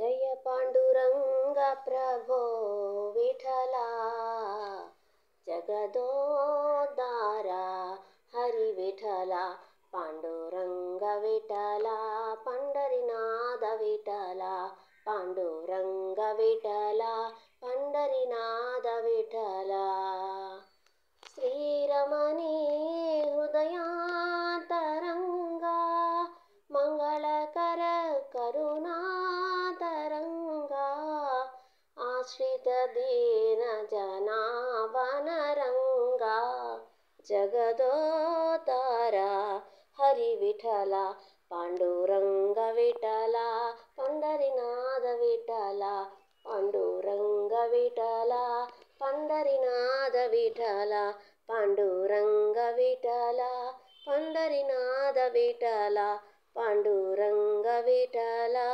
जय पांडुरंग प्रभो विठला, जगदोद्धारा हरि विठला, पांडुरंग विठला, पंढरीनाथ विठला, पांडुरंग विठला, पंढरीनाथ विठला। श्रीरमणी हृदयांतरंगा, मंगलकर करुणातरंगा, आश्रित दीन जनावनरंगा, जगदोद्धारा हरि विठला, पांडुरंग विठला, पंढरीनाथ विठला, पांडुरंग विठला, पंढरीनाथ विठला, पांडुरंग विठला, पंढरीनाथ विठला, पांडुरंग विठला।